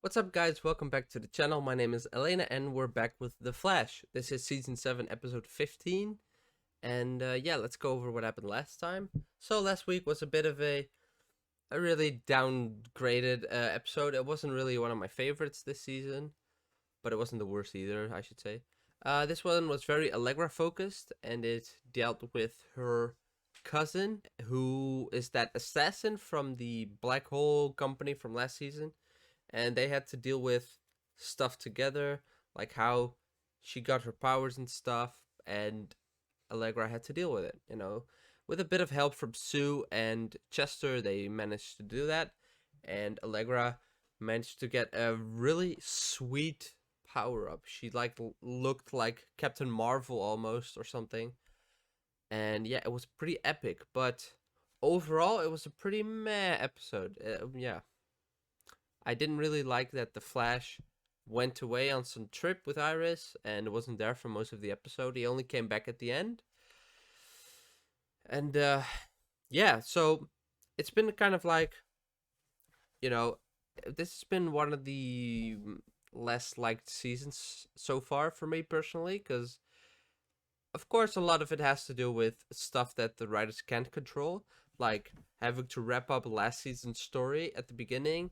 What's up guys, welcome back to the channel. My name is Elena and we're back with The Flash. This is season 7 episode 15 and yeah, let's go over what happened last time. So last week was a bit of a really downgraded episode. It wasn't really one of my favorites this season, but it wasn't the worst either, I should say. This one was very Allegra focused and it dealt with her cousin, who is that assassin from the Black Hole company from last season. And they had to deal with stuff together, like how she got her powers and stuff, and Allegra had to deal with it, With a bit of help from Sue and Chester, they managed to do that, and Allegra managed to get a really sweet power-up. She, looked like Captain Marvel almost, or something. And yeah, it was pretty epic, but overall, it was a pretty meh episode. Yeah. I didn't really like that the Flash went away on some trip with Iris and wasn't there for most of the episode. He only came back at the end. And yeah, so it's been kind of like, this has been one of the less liked seasons so far for me personally, because of course a lot of it has to do with stuff that the writers can't control, like having to wrap up last season's story at the beginning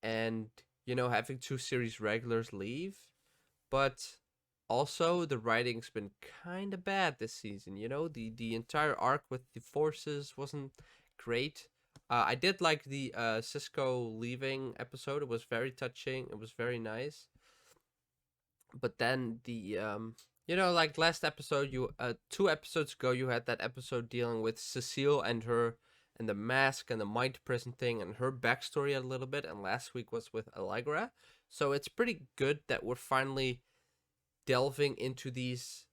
and having two series regulars leave, but also the writing's been kind of bad this season. The entire arc with the forces wasn't great. I did like the Cisco leaving episode. It was very touching. It was very nice. But then the like last episode, you 2 episodes ago, you had that episode dealing with Cecile and her and the mask and the mind prison thing and her backstory a little bit, and last week was with Allegra. So it's pretty good that we're finally delving into these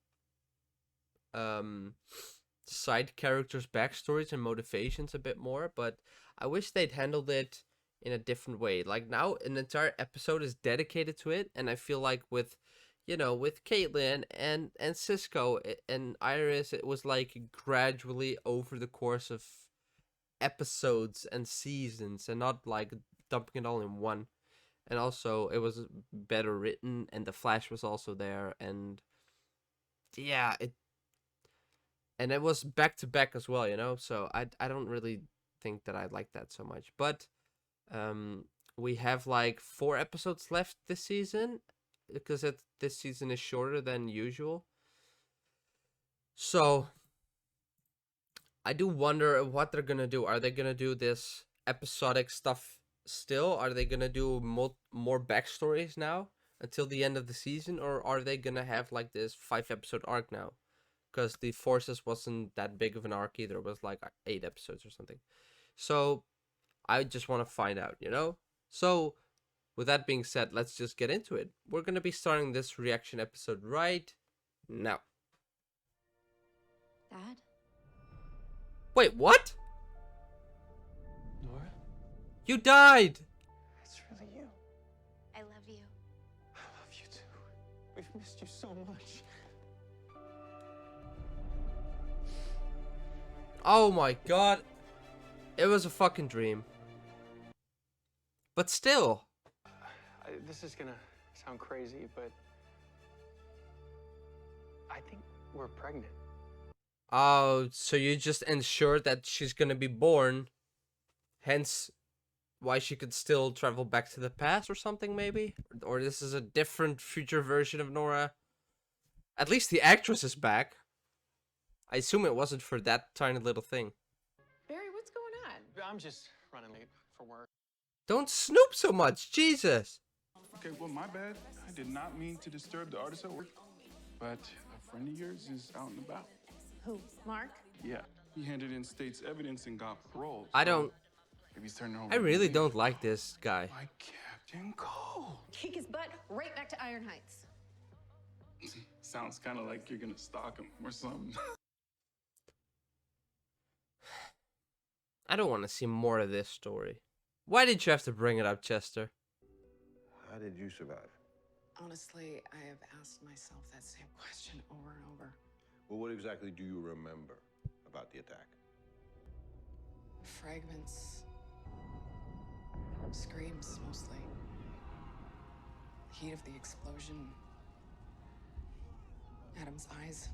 side characters' backstories and motivations a bit more, but I wish they'd handled it in a different way. Like now an entire episode is dedicated to it, and I feel like with Caitlin and Cisco and Iris, it was like gradually over the course of episodes and seasons, and not like dumping it all in one. And also it was better written, and the Flash was also there, and yeah, it was back to back as well, so I don't really think that I like that so much. But we have like 4 episodes left this season, because this season is shorter than usual. So I do wonder what they're gonna do. Are they gonna do this episodic stuff still? Are they gonna do more backstories now until the end of the season, or are they gonna have like this 5-episode arc now? Because the Forces wasn't that big of an arc either. It was like 8 episodes or something. So I just want to find out, So with that being said, let's just get into it. We're gonna be starting this reaction episode right now. Dad? Wait, what? Nora? You died! It's really you. I love you. I love you too. We've missed you so much. Oh my god. It was a fucking dream. But still. This is gonna sound crazy, but I think we're pregnant. Oh, so you just ensured that she's gonna be born. Hence why she could still travel back to the past or something, maybe? Or this is a different future version of Nora. At least the actress is back. I assume it wasn't for that tiny little thing. Barry, what's going on? I'm just running late for work. Don't snoop so much, Jesus! Okay, well, my bad. I did not mean to disturb the artist at work. But a friend of yours is out and about. Who? Mark? Yeah, he handed in state's evidence and got parole. I don't... Maybe he's turning over. I really the don't like this guy. My Captain Cole. Kick his butt right back to Iron Heights. Sounds kind of like you're gonna stalk him or something. I don't want to see more of this story. Why did you have to bring it up, Chester? How did you survive? Honestly, I have asked myself that same question over and over. Well, what exactly do you remember about the attack? Fragments. Screams, mostly. heat of the explosion, Adam's eyes.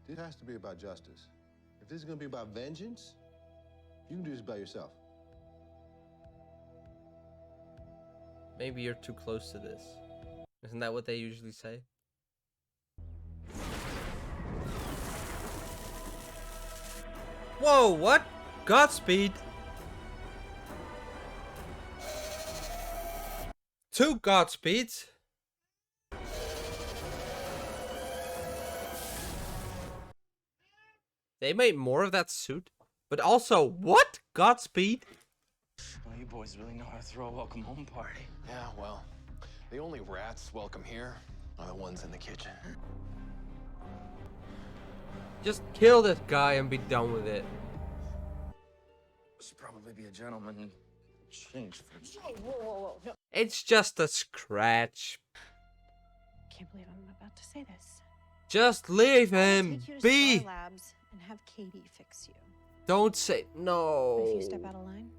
It has to be about justice. If this is gonna be about vengeance, you can do this by yourself. Maybe you're too close to this. Isn't that what they usually say? Whoa, what? Godspeed. 2 Godspeeds. They made more of that suit. But also, what? Godspeed? Well, you boys really know how to throw a welcome home party. Yeah, well, the only rats welcome here are the ones in the kitchen. Just kill this guy and be done with it. Should probably be a gentleman and change first. Whoa. No. It's just a scratch. Can't believe I'm about to say this. Just leave I'll him take you to be. Star Labs and have Katie fix you. Don't say But no. if you step out of line,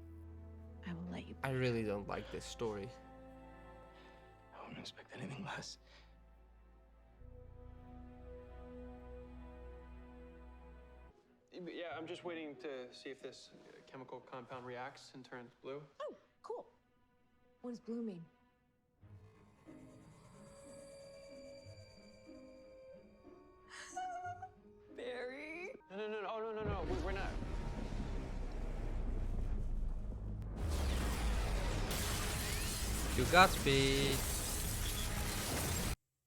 I will let you. I really don't like this story. I wouldn't expect anything less. Yeah, I'm just waiting to see if this chemical compound reacts and turns blue. Oh, cool. What does blue mean? Barry? No. Oh, no. We're not. You Godspeed.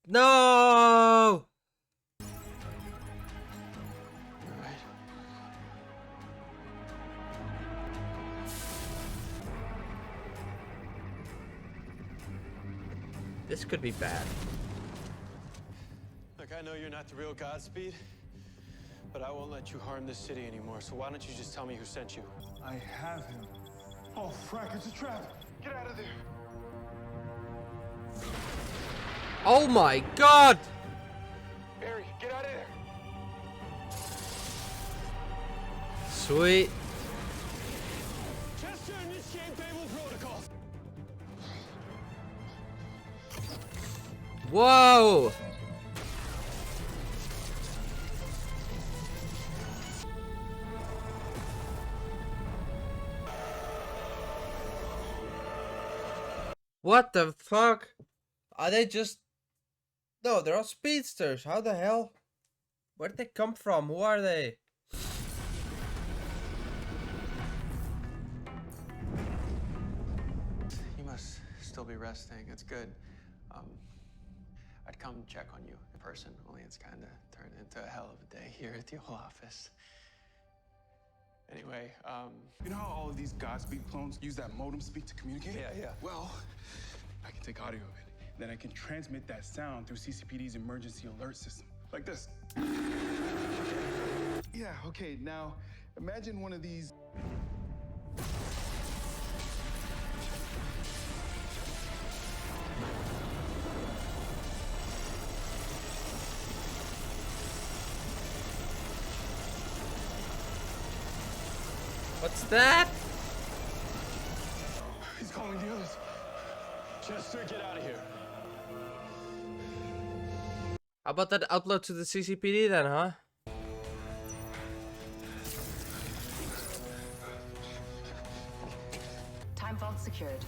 No. All right. This could be bad. Look, I know you're not the real Godspeed, but I won't let you harm this city anymore. So why don't you just tell me who sent you? I have him. Oh, Frank, it's a trap. Get out of there. Oh my god. Barry, get out of there. Sweet. Chester, initiate Babel protocol. Whoa. What the fuck? Are they just... No, they're all speedsters. How the hell? Where did they come from? Who are they? You must still be resting. It's good. I'd come check on you in person, only it's kind of turned into a hell of a day here at the old office. Anyway, You know how all of these Godspeed clones use that modem speak to communicate? Yeah. Well, I can take audio of it. Then I can transmit that sound through CCPD's emergency alert system. Like this. Yeah, okay, now imagine one of these. What's that? He's calling the others. Chester, get out of here. How about that upload to the CCPD then, huh? Time vault secured.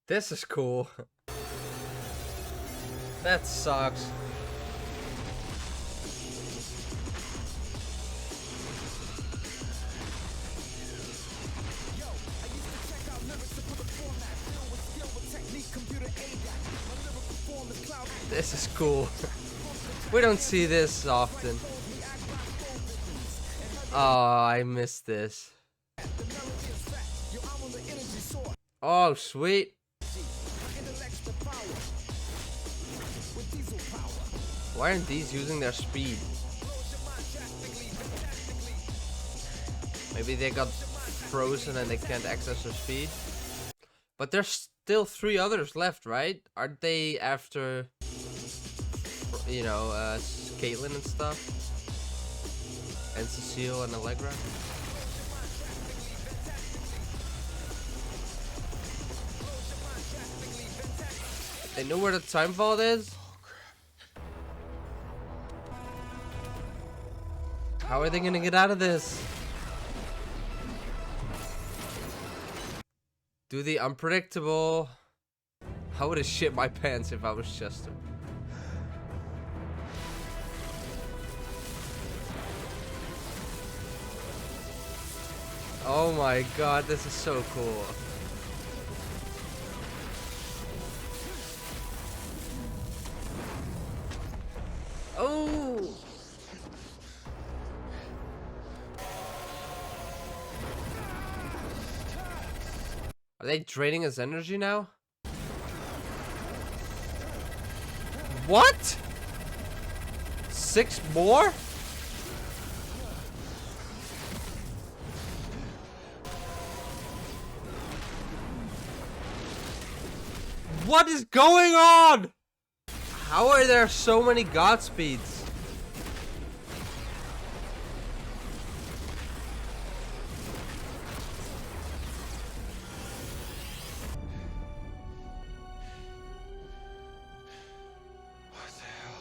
This is cool. That sucks. This is cool. We don't see this often. Oh, I missed this. Oh, sweet. Why aren't these using their speed? Maybe they got frozen and they can't access their speed. But there's still 3 others left, right? Aren't they after, you know, Caitlyn and stuff? And Cecile and Allegra. They know where the time vault is? How are they gonna get out of this? Do the unpredictable. I would have shit my pants if I was Chester. Oh my god, this is so cool. Oh! Are they draining his energy now? What? 6 more? What is going on? How are there so many Godspeeds?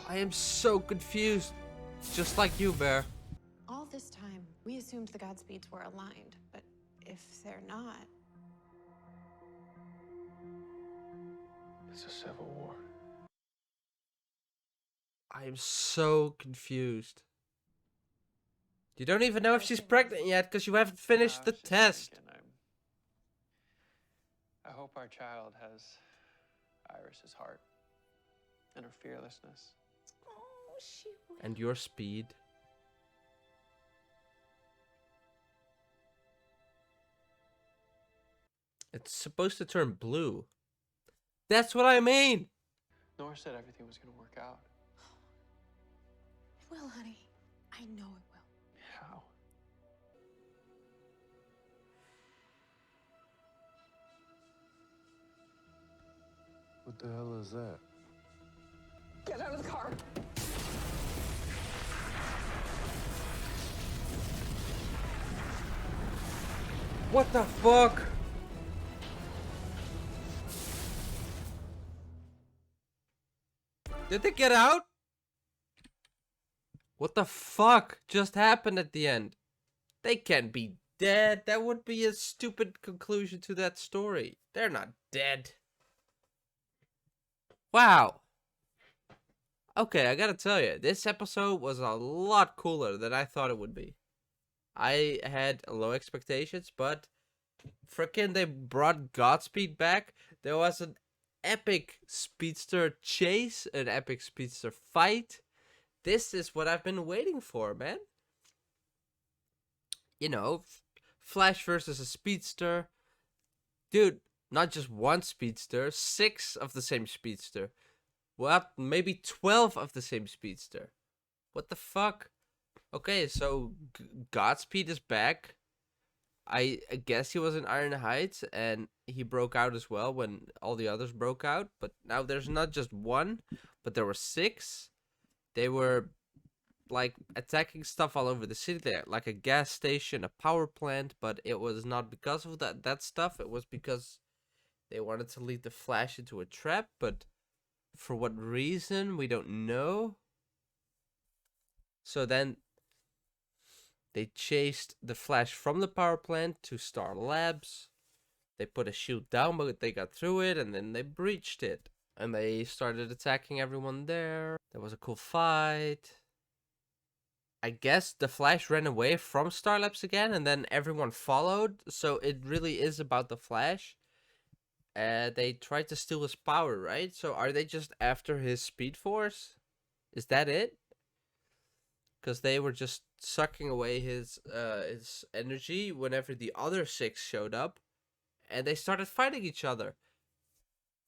I am so confused. Just like you, Bear. All this time, we assumed the Godspeeds were aligned, but if they're not, It's a civil war. I am so confused. You don't even know if she's pregnant yet because you haven't finished the test. I hope our child has Iris's heart and her fearlessness. oh, she will. And your speed. It's supposed to turn blue. That's what I mean. Nora said everything was gonna work out. It will, honey. I know it will. How? What the hell is that? Get out of the car. What the fuck? Did they get out? What the fuck just happened at the end? They can't be dead. That would be a stupid conclusion to that story. They're not dead. Wow. Okay, I gotta tell you, this episode was a lot cooler than I thought it would be. I had low expectations, but frickin' they brought Godspeed back. There was an epic Speedster chase, an epic Speedster fight. This is what I've been waiting for, man. You know, Flash versus a Speedster. Dude, not just one Speedster, 6 of the same Speedster. What? Maybe 12 of the same Speedster. What the fuck? Okay, so Godspeed is back. I guess he was in Iron Heights and he broke out as well when all the others broke out. But now there's not just one, but there were 6. They were like attacking stuff all over the city there, like a gas station, a power plant, but it was not because of that stuff. It was because they wanted to lead the Flash into a trap, but for what reason, we don't know. So then they chased the Flash from the power plant to Star Labs. They put a shield down, but they got through it, and then they breached it. And they started attacking everyone there. There was a cool fight. I guess the Flash ran away from Star Labs again, and then everyone followed. So it really is about the Flash. They tried to steal his power, right? So are they just after his Speed Force? Is that it? Because they were just sucking away his energy whenever the other 6 showed up, and they started fighting each other.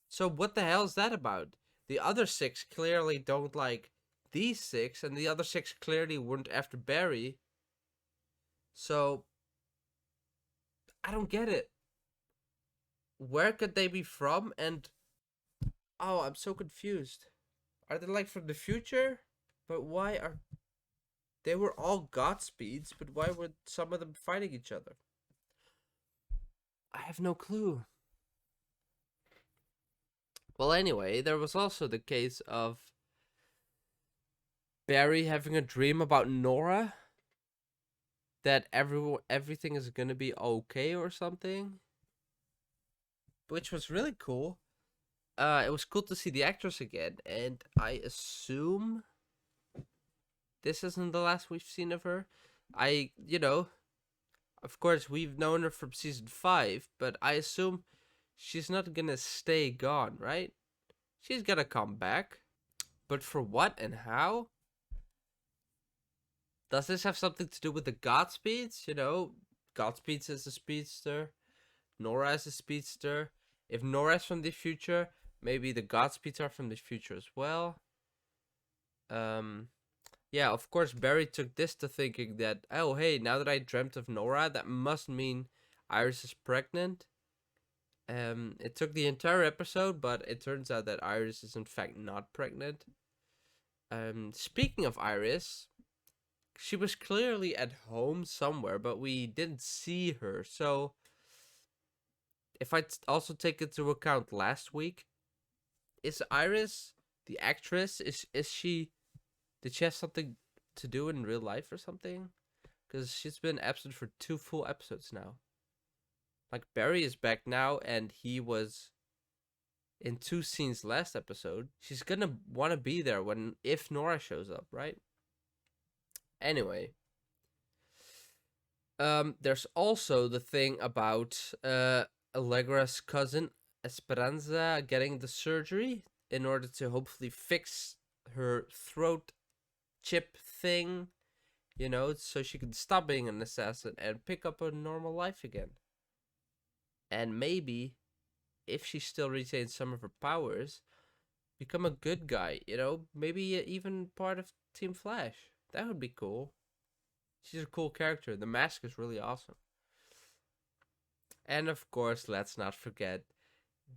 So what the hell is that about? The other 6 clearly don't like these 6, and the other 6 clearly weren't after Barry. So I don't get it. Where could they be from? And oh, I'm so confused. Are they like from the future? But why are They were all Godspeeds, but why were some of them fighting each other? I have no clue. Well, anyway, there was also the case of Barry having a dream about Nora, that everything is gonna be okay or something, which was really cool. It was cool to see the actress again, and I assume this isn't the last we've seen of her. Of course, we've known her from season 5, but I assume she's not gonna stay gone, right? She's gonna come back. But for what and how? Does this have something to do with the Godspeeds? Godspeeds is a speedster. Nora is a speedster. If Nora's from the future, maybe the Godspeeds are from the future as well. Yeah, of course, Barry took this to thinking that, oh, hey, now that I dreamt of Nora, that must mean Iris is pregnant. It took the entire episode, but it turns out that Iris is in fact not pregnant. Speaking of Iris, she was clearly at home somewhere, but we didn't see her. So, if I also take into account last week, is Iris the actress? Did she have something to do in real life or something? Because she's been absent for 2 full episodes now. Like, Barry is back now, and he was in 2 scenes last episode. She's gonna want to be there if Nora shows up, right? Anyway. There's also the thing about Allegra's cousin, Esperanza, getting the surgery in order to hopefully fix her throat chip thing, so she can stop being an assassin and pick up a normal life again. And maybe, if she still retains some of her powers, become a good guy, maybe even part of Team Flash. That would be cool. She's a cool character. The mask is really awesome. And of course, let's not forget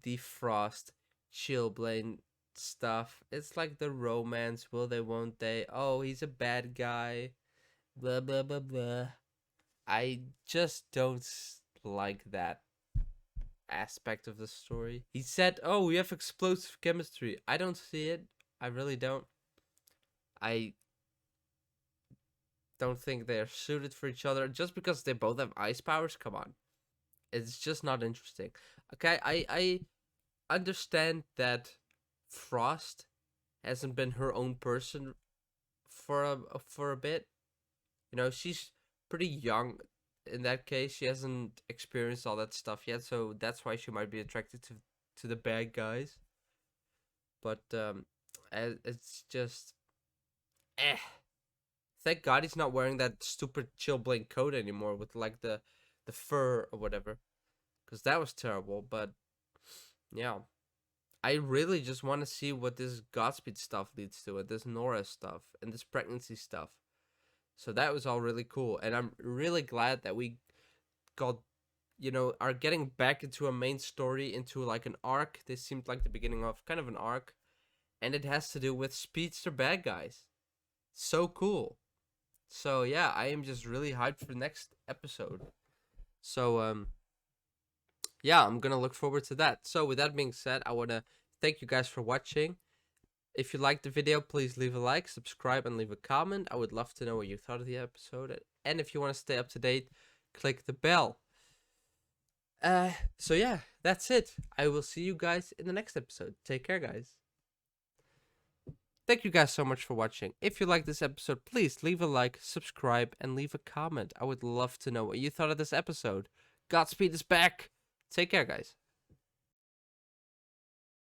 the Frost Chillblain stuff. It's like the romance, will they, won't they? Oh, he's a bad guy. Blah, blah, blah, blah. I just don't like that aspect of the story. He said, oh, we have explosive chemistry. I don't see it. I really don't. I don't think they're suited for each other. Just because they both have ice powers, come on. It's just not interesting. Okay, I understand that Frost hasn't been her own person for a bit. She's pretty young in that case. She hasn't experienced all that stuff yet, so that's why she might be attracted to the bad guys. But it's just thank God he's not wearing that stupid Chillblain coat anymore with like the fur or whatever, because that was terrible. But yeah, I really just want to see what this Godspeed stuff leads to, and this Nora stuff, and this pregnancy stuff. So that was all really cool, and I'm really glad that we are getting back into a main story, into like an arc. This seemed like the beginning of kind of an arc, and it has to do with speedster bad guys. So cool. So yeah, I am just really hyped for the next episode. So yeah, I'm gonna look forward to that. So with that being said, I wanna thank you guys for watching. If you liked the video, please leave a like, subscribe, and leave a comment. I would love to know what you thought of the episode. And if you want to stay up to date, click the bell. So yeah, that's it. I will see you guys in the next episode. Take care, guys. Thank you guys so much for watching. If you liked this episode, please leave a like, subscribe, and leave a comment. I would love to know what you thought of this episode. Godspeed is back. Take care, guys.